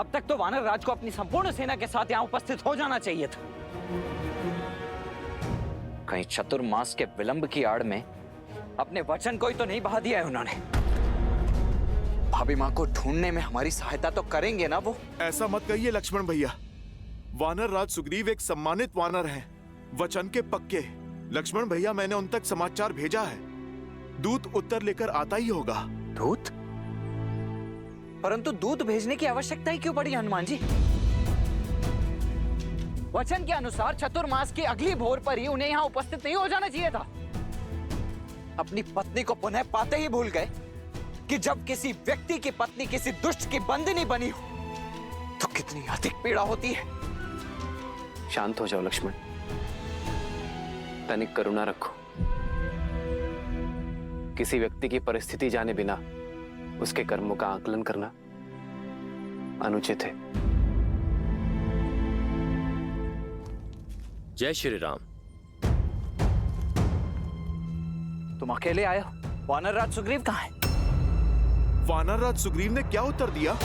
अब तक तो वानर राज को अपनी संपूर्ण सेना के साथ यहाँ उपस्थित हो जाना चाहिए था। कहीं चतुर्मास के विलंब की आड़ में अपने वचन को ही तो नहीं बहा दिया है उन्होंने। भाभी माँ को ढूंढने में हमारी सहायता तो करेंगे ना वो? ऐसा मत कहिए लक्ष्मण भैया। वानर राज सुग्रीव एक सम्मानित वानर हैं, वचन के पक्के। लक्ष्मण भैया, मैंने उन तक समाचार भेजा है, दूत उत्तर लेकर आता ही होगा। दूत? परंतु दूत भेजने की आवश्यकता ही क्यों पड़ी हनुमान जी? वचन के अनुसार चतुर्मास की अगली भोर पर ही उन्हें यहाँ उपस्थित नहीं हो जाना चाहिए था। अपनी पत्नी को पुनः पाते ही भूल गए कि जब किसी व्यक्ति की पत्नी किसी दुष्ट की बंदिनी बनी हो तो कितनी अधिक पीड़ा होती है। शांत हो जाओ लक्ष्मण, तनिक करुणा रखो। किसी व्यक्ति की परिस्थिति जाने बिना उसके कर्मों का आकलन करना अनुचित है। जय श्री राम। तुम अकेले आए हो? वानर राज सुग्रीव कहाँ है? वानर राज सुग्रीव ने क्या उत्तर दिया?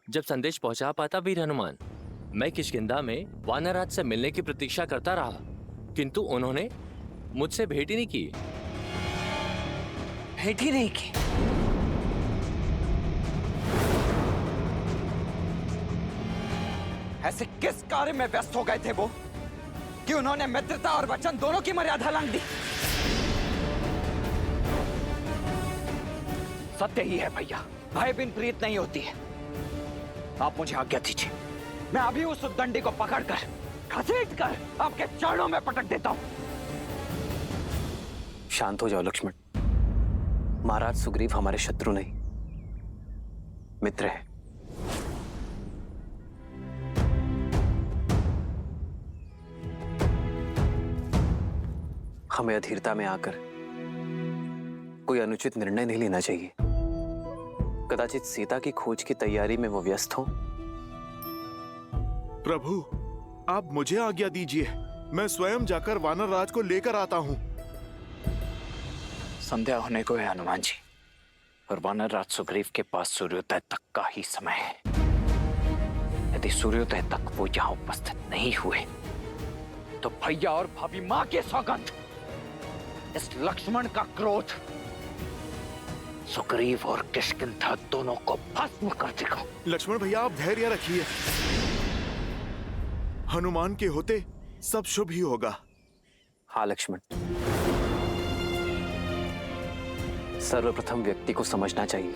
जब संदेश पहुंचा पाता वीर हनुमान, मैं किष्किंधा में वानरराज से मिलने की प्रतीक्षा करता रहा, किंतु उन्होंने मुझसे भेंट ही नहीं की। भेंट ही नहीं की? ऐसे किस कार्य में व्यस्त हो गए थे वो कि उन्होंने मित्रता और वचन दोनों की मर्यादा लांघ दी? सत्य ही है भैया, भय बिन प्रीत नहीं होती है। आप मुझे आज्ञा दीजिए, मैं अभी उस उद्दंडी को पकड़कर घसीटकर आपके चरणों में पटक देता हूं। शांत हो जाओ लक्ष्मण। महाराज सुग्रीव हमारे शत्रु नहीं, मित्र है। हमें अधीरता में आकर कोई अनुचित निर्णय नहीं लेना चाहिए। कदाचित सीता की खोज की तैयारी में वो व्यस्त हो। प्रभु, आप मुझे आज्ञा दीजिए, मैं स्वयं जाकर वानर राज को लेकर आता हूँ। संध्या होने को है हनुमान जी, और वानर राज सुग्रीव के पास सूर्योदय तक का ही समय है। यदि सूर्योदय तक वो यहाँ उपस्थित नहीं हुए तो भैया और भाभी माँ के सौगंध, इस लक्ष्मण का क्रोध सुग्रीव और किष्किंधा दोनों को भस्म कर देगा। लक्ष्मण भैया, आप धैर्य रखिए, हनुमान के होते सब शुभ ही होगा। हाँ लक्ष्मण, सर्वप्रथम व्यक्ति को समझना चाहिए,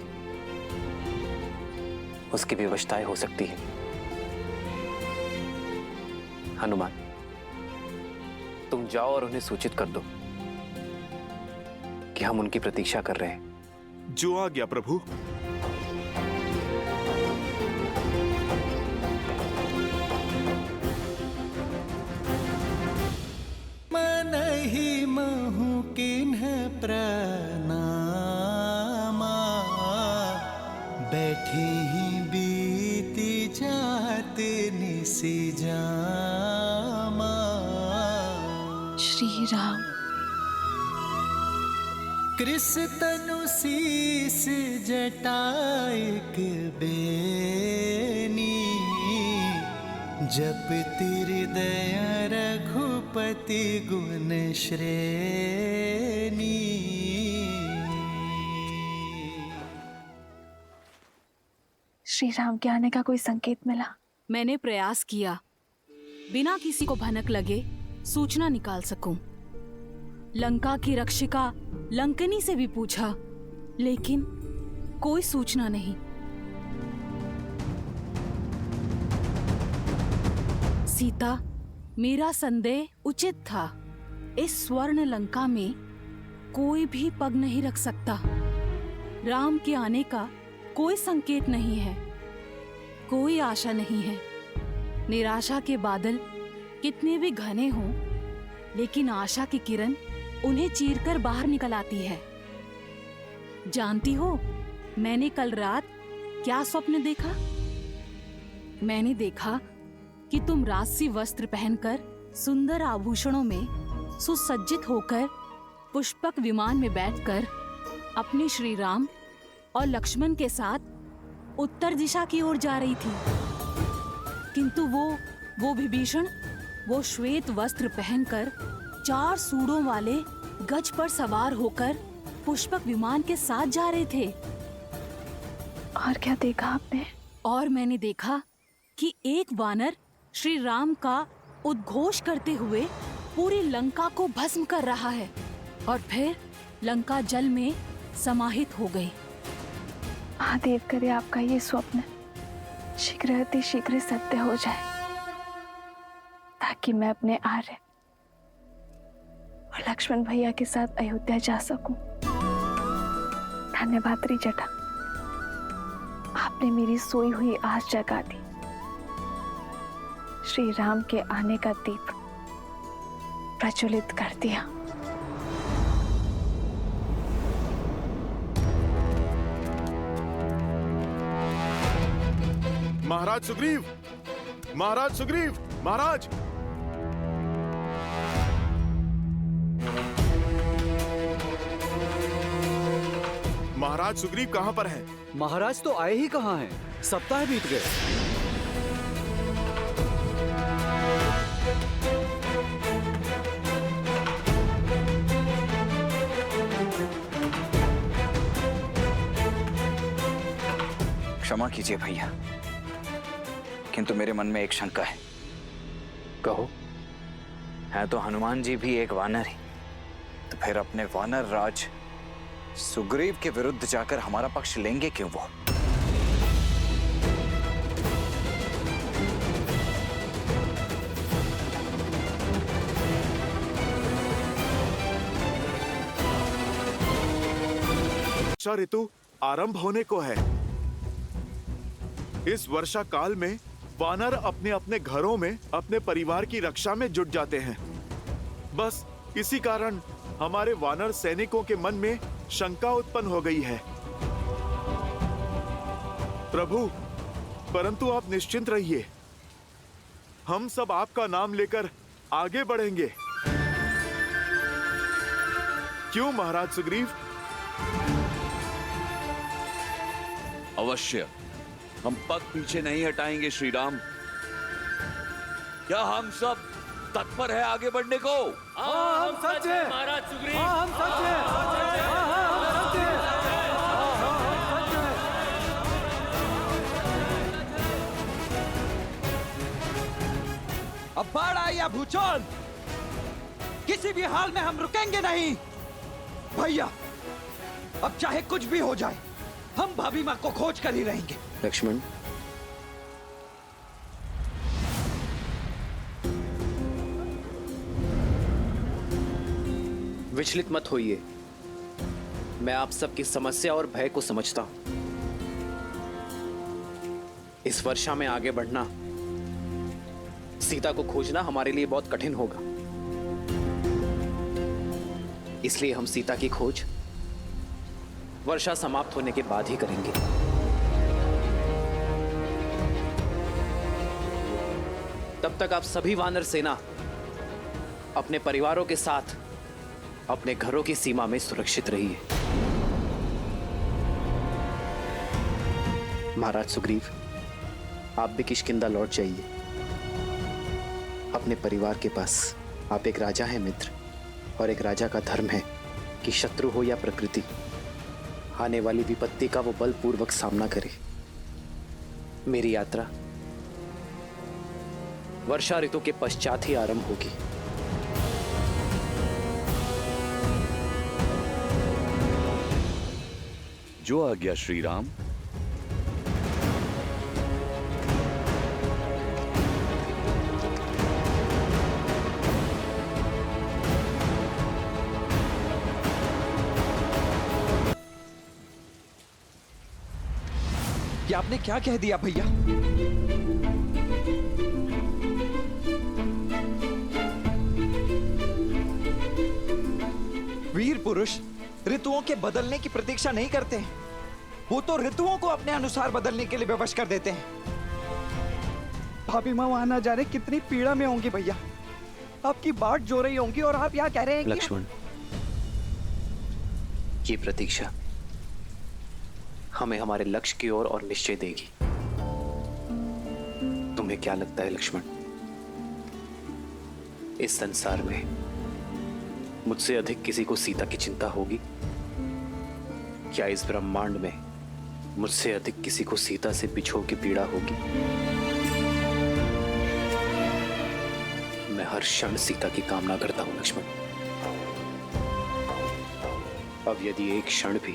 उसकी विवशताएं हो सकती है। हनुमान, तुम जाओ और उन्हें सूचित कर दो कि हम उनकी प्रतीक्षा कर रहे हैं। जो आज्ञा प्रभु। मन ही महु किन्ह प्रणामा, बैठे ही बीती जात निसी जामा। श्री राम। कृष तनु शीस जटायक बेनी, जप हृदय रघुपति गुण श्रेणी। श्री राम के आने का कोई संकेत मिला? मैंने प्रयास किया, बिना किसी को भनक लगे सूचना निकाल सकूं। लंका की रक्षिका लंकनी से भी पूछा, लेकिन कोई सूचना नहीं। सीता, मेरा संदेह उचित था। इस स्वर्ण लंका में कोई भी पग नहीं रख सकता। राम के आने का कोई संकेत नहीं है, कोई आशा नहीं है। निराशा के बादल कितने भी घने हों, लेकिन आशा की किरण उन्हें चीरकर बाहर निकल आती है। जानती हो, मैंने कल रात क्या स्वप्न देखा? मैंने देखा कि तुम राजसी वस्त्र पहनकर सुंदर आभूषणों में सुसज्जित होकर पुष्पक विमान में बैठकर अपने श्री राम और लक्ष्मण के साथ उत्तर दिशा की ओर जा रही थी, किंतु वो विभीषण वो श्वेत वस्त्र पहनकर 4 सूंडों वाले गज पर सवार होकर पुष्पक विमान के साथ जा रहे थे। और क्या देखा आपने? और मैंने देखा कि एक वानर श्री राम का उद्घोष करते हुए पूरी लंका को भस्म कर रहा है और फिर लंका जल में समाहित हो गई। महादेव करे आपका ये स्वप्न शीघ्र अति शीघ्र सत्य हो जाए, ताकि मैं अपने आर्य और लक्ष्मण भैया के साथ अयोध्या जा सकूं। धन्यवाद त्रिजटा, आपने मेरी सोई हुई आस जगा दी। श्री राम के आने का दीप प्रज्वलित कर दिया। महाराज सुग्रीव, महाराज सुग्रीव, महाराज। महाराज सुग्रीव कहां पर हैं? महाराज तो आए ही कहाँ हैं? सप्ताह बीत गए। क्षमा कीजिए भैया, किंतु मेरे मन में एक शंका है। कहो। है तो हनुमान जी भी एक वानर ही, तो फिर अपने वानर राज सुग्रीव के विरुद्ध जाकर हमारा पक्ष लेंगे क्यों वो? वर्षा ऋतु आरंभ होने को है। इस वर्षा काल में वानर अपने अपने घरों में अपने परिवार की रक्षा में जुट जाते हैं। बस इसी कारण हमारे वानर सैनिकों के मन में शंका उत्पन्न हो गई है। प्रभु, परंतु आप निश्चिंत रहिए, हम सब आपका नाम लेकर आगे बढ़ेंगे। क्यों महाराज सुग्रीव? अवश्य, हम पग पीछे नहीं हटाएंगे श्री राम। क्या हम सब तत्पर है आगे बढ़ने को? हाँ, हम सच हैं महाराज सुग्रीव। हाँ, हम सच हैं। हाँ, हम सच हैं। अब बाढ़ आई या भूचाल, किसी भी हाल में हम रुकेंगे नहीं। भैया, अब चाहे कुछ भी हो जाए, हम भाभी माँ को खोज कर ही रहेंगे। लक्ष्मण, विचलित मत होइए। मैं आप सबकी समस्या और भय को समझता हूं। इस वर्षा में आगे बढ़ना, सीता को खोजना हमारे लिए बहुत कठिन होगा। इसलिए हम सीता की खोज वर्षा समाप्त होने के बाद ही करेंगे। तब तक आप सभी वानर सेना अपने परिवारों के साथ अपने घरों की सीमा में सुरक्षित रहिए। महाराज सुग्रीव, आप भी किष्किंधा लौट जाइए अपने परिवार के पास। आप एक राजा हैं मित्र, और एक राजा का धर्म है कि शत्रु हो या प्रकृति, आने वाली विपत्ति का वो बलपूर्वक सामना करे। मेरी यात्रा वर्षा ऋतु के पश्चात ही आरंभ होगी। जो आज्ञा श्री राम। ये आपने क्या कह दिया भैया? वीर पुरुष ऋतुओं के बदलने की प्रतीक्षा नहीं करते हैं, वो तो ऋतुओं को अपने अनुसार बदलने के लिए विवश कर देते हैं। भाभी माँ वहां ना जाने कितनी पीड़ा में होंगी भैया। आपकी बाट जो रही होंगी और आप यहाँ कह रहे हैं लक्ष्मण, ये प्रतीक्षा हमें हमारे लक्ष्य की ओर और निश्चय देगी। तुम्हें क्या लगता है लक्ष्मण, इस संसार में मुझसे अधिक किसी को सीता की चिंता होगी? क्या इस ब्रह्मांड में मुझसे अधिक किसी को सीता से बिछोह की पीड़ा होगी? मैं हर क्षण सीता की कामना करता हूं लक्ष्मण। अब यदि एक क्षण भी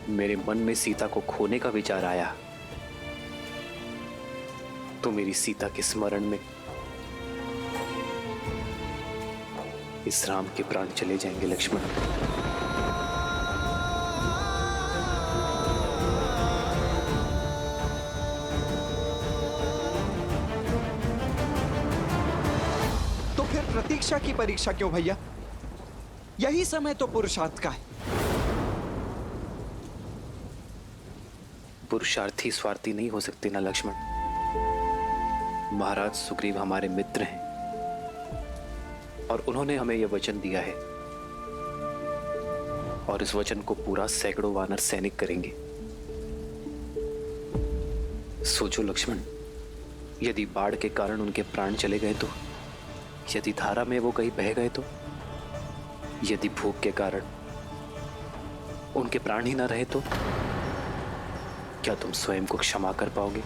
मेरे मन में सीता को खोने का विचार आया तो मेरी सीता के स्मरण में इस राम के प्राण चले जाएंगे लक्ष्मण। तो फिर प्रतीक्षा की परीक्षा क्यों भैया? यही समय तो पुरुषार्थ का है। पुरुषार्थी स्वार्थी नहीं हो सकते ना लक्ष्मण। महाराज सुग्रीव हमारे मित्र हैं और उन्होंने हमें यह वचन दिया है और इस वचन को पूरा सैकड़ों वानर सैनिक करेंगे। सोचो लक्ष्मण, यदि बाढ़ के कारण उनके प्राण चले गए तो, यदि धारा में वो कहीं बह गए तो, यदि भूख के कारण उनके प्राण ही ना रहे तो क्या तुम स्वयं को क्षमा कर पाओगे?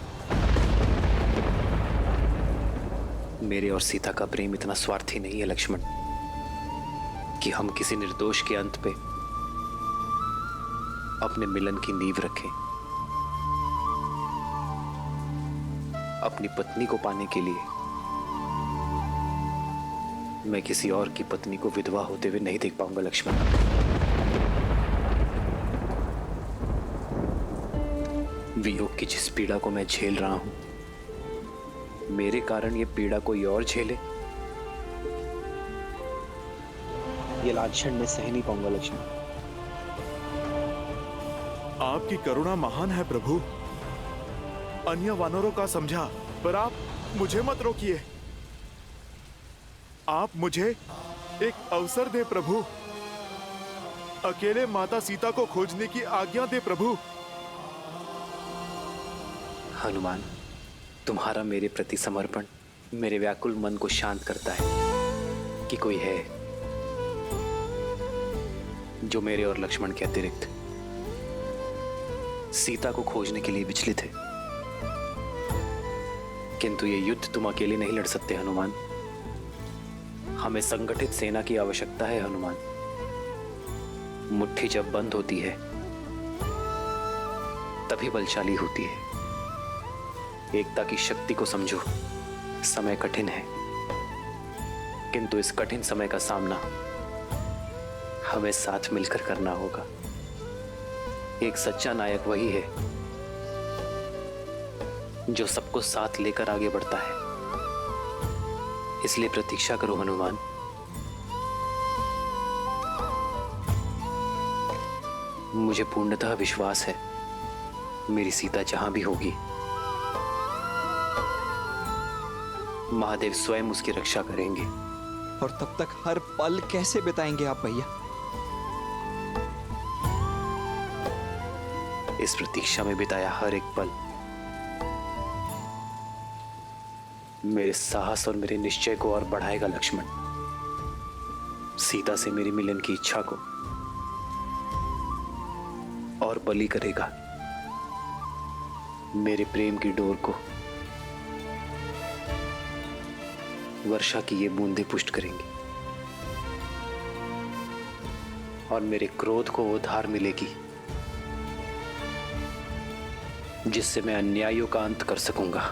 मेरे और सीता का प्रेम इतना स्वार्थी नहीं है लक्ष्मण कि हम किसी निर्दोष के अंत पे अपने मिलन की नींव रखें। अपनी पत्नी को पाने के लिए मैं किसी और की पत्नी को विधवा होते हुए नहीं देख पाऊंगा लक्ष्मण। वियोग की जिस पीड़ा को मैं झेल रहा हूं, मेरे कारण ये पीड़ा कोई और झेले, ये लांछन मैं सह नहीं पाऊंगा लक्ष्मण। आपकी करुणा महान है प्रभु। अन्य वानरों का समझा, पर आप मुझे मत रोकिए। आप मुझे एक अवसर दे प्रभु। अकेले माता सीता को खोजने की आज्ञा दे प्रभु। हनुमान, तुम्हारा मेरे प्रति समर्पण मेरे व्याकुल मन को शांत करता है कि कोई है जो मेरे और लक्ष्मण के अतिरिक्त सीता को खोजने के लिए विचलित है। किंतु ये युद्ध तुम अकेले नहीं लड़ सकते हनुमान। हमें संगठित सेना की आवश्यकता है हनुमान। मुट्ठी जब बंद होती है तभी बलशाली होती है। एकता की शक्ति को समझो। समय कठिन है, किंतु इस कठिन समय का सामना हमें साथ मिलकर करना होगा। एक सच्चा नायक वही है जो सबको साथ लेकर आगे बढ़ता है। इसलिए प्रतीक्षा करो हनुमान। मुझे पूर्णतः विश्वास है मेरी सीता जहां भी होगी, महादेव स्वयं उसकी रक्षा करेंगे। और तब तक हर पल कैसे बिताएंगे आप भैया? इस प्रतीक्षा में बिताया हर एक पल मेरे साहस और मेरे निश्चय को और बढ़ाएगा लक्ष्मण। सीता से मेरी मिलन की इच्छा को और बली करेगा। मेरे प्रेम की डोर को वर्षा की ये बूंदें पुष्ट करेंगी और मेरे क्रोध को वो धार मिलेगी जिससे मैं अन्यायों का अंत कर सकूंगा।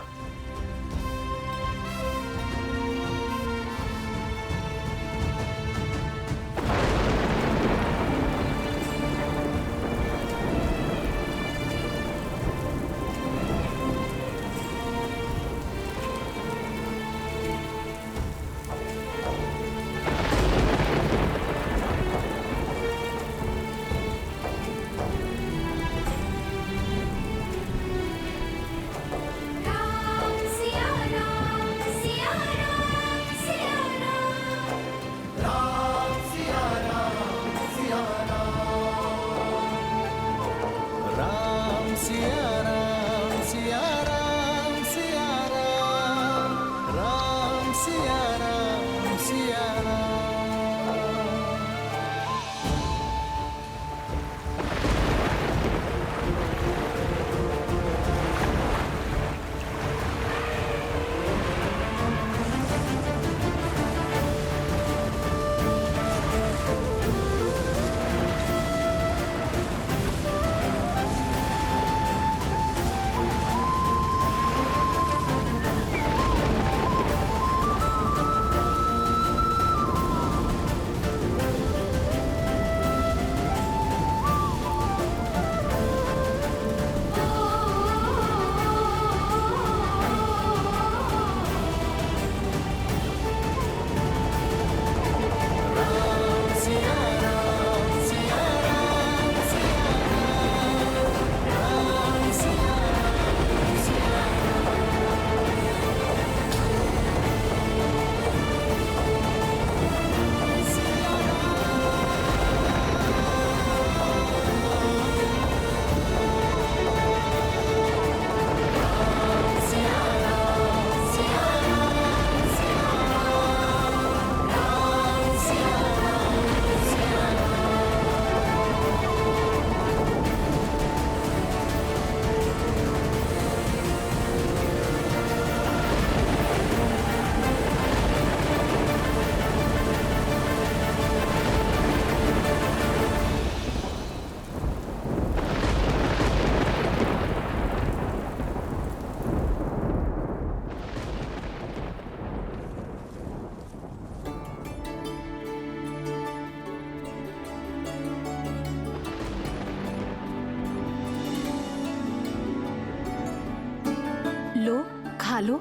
खा लो।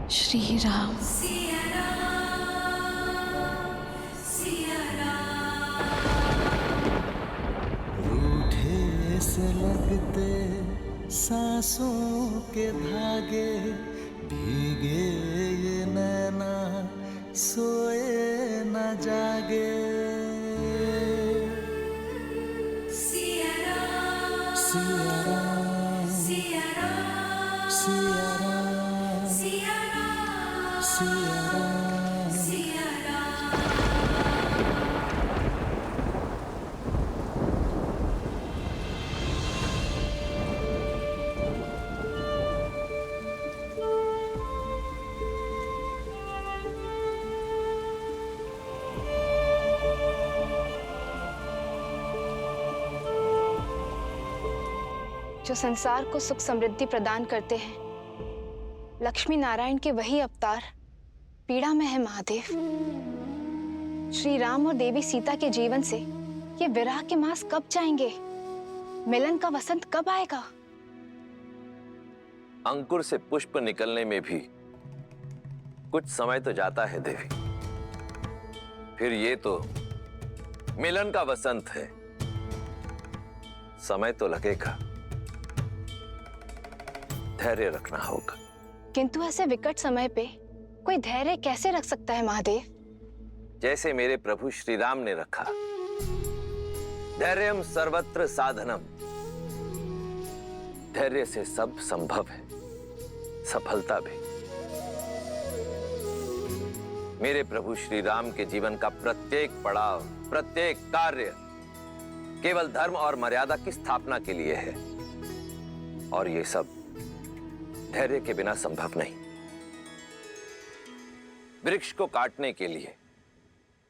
श्री राम। रूठे से लगते सांसों के धागे, भीगे ये नैना सोए न जागे। सिया राम, सिया राम, सिया राम, सिया राम, सिया राम, सिया राम, सिया राम। जो संसार को सुख समृद्धि प्रदान करते हैं, लक्ष्मी नारायण के वही अवतार पीड़ा में है महादेव। श्री राम और देवी सीता के जीवन से ये विरह के मास कब जाएंगे? मिलन का वसंत कब आएगा? अंकुर से पुष्प निकलने में भी कुछ समय तो जाता है देवी। फिर ये तो मिलन का वसंत है, समय तो लगेगा, धैर्य रखना होगा। किंतु ऐसे विकट समय पे कोई धैर्य कैसे रख सकता है महादेव? जैसे मेरे प्रभु श्री राम ने रखा। धैर्यम सर्वत्र साधनम। धैर्य से सब संभव है, सफलता भी। मेरे प्रभु श्री राम के जीवन का प्रत्येक पड़ाव, प्रत्येक कार्य केवल धर्म और मर्यादा की स्थापना के लिए है, और ये सब धैर्य के बिना संभव नहीं। वृक्ष को काटने के लिए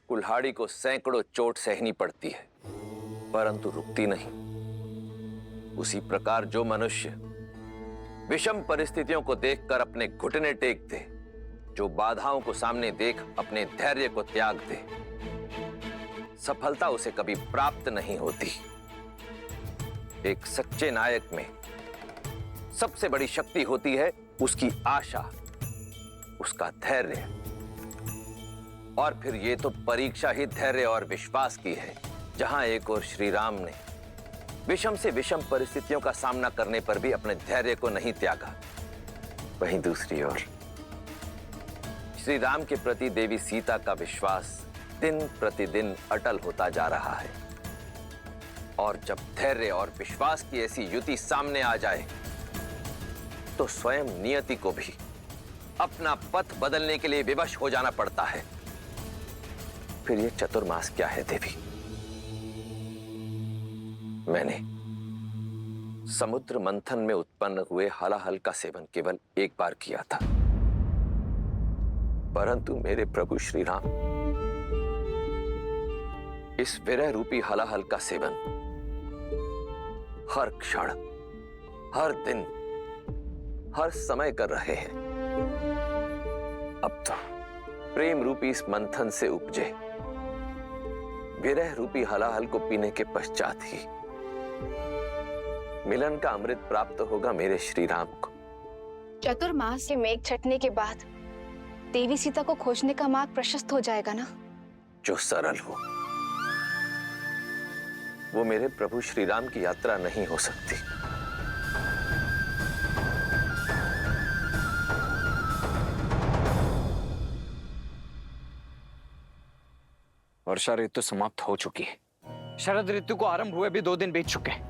कुल्हाड़ी को सैकड़ों चोट सहनी पड़ती है, परंतु रुकती नहीं। उसी प्रकार जो मनुष्य विषम परिस्थितियों को देखकर अपने घुटने टेक दे, जो बाधाओं को सामने देख अपने धैर्य को त्याग दे, सफलता उसे कभी प्राप्त नहीं होती। एक सच्चे नायक में सबसे बड़ी शक्ति होती है उसकी आशा, उसका धैर्य। और फिर ये तो परीक्षा ही धैर्य और विश्वास की है, जहां एक ओर श्री राम ने विषम से विषम परिस्थितियों का सामना करने पर भी अपने धैर्य को नहीं त्यागा, वहीं दूसरी ओर श्री राम के प्रति देवी सीता का विश्वास दिन प्रतिदिन अटल होता जा रहा है। और जब धैर्य और विश्वास की ऐसी युति सामने आ जाए, तो स्वयं नियति को भी अपना पथ बदलने के लिए विवश हो जाना पड़ता है। फिर ये चतुर्मास क्या है देवी? मैंने समुद्र मंथन में उत्पन्न हुए हलाहल का सेवन केवल एक बार किया था, परंतु मेरे प्रभु श्री राम इस विरह रूपी हलाहल का सेवन हर क्षण, हर दिन, हर समय कर रहे हैं। अब तो प्रेम रूपी इस मंथन से उपजे विरह रूपी हलाहल को पीने के पश्चात ही मिलन का अमृत प्राप्त होगा मेरे श्री राम को। चतुर्मास के मेघ छटने के बाद देवी सीता को खोजने का मार्ग प्रशस्त हो जाएगा ना? जो सरल हो, वो मेरे प्रभु श्री राम की यात्रा नहीं हो सकती। वर्षा ऋतु समाप्त हो चुकी है। शरद ऋतु को आरंभ हुए भी 2 दिन बीत चुके हैं।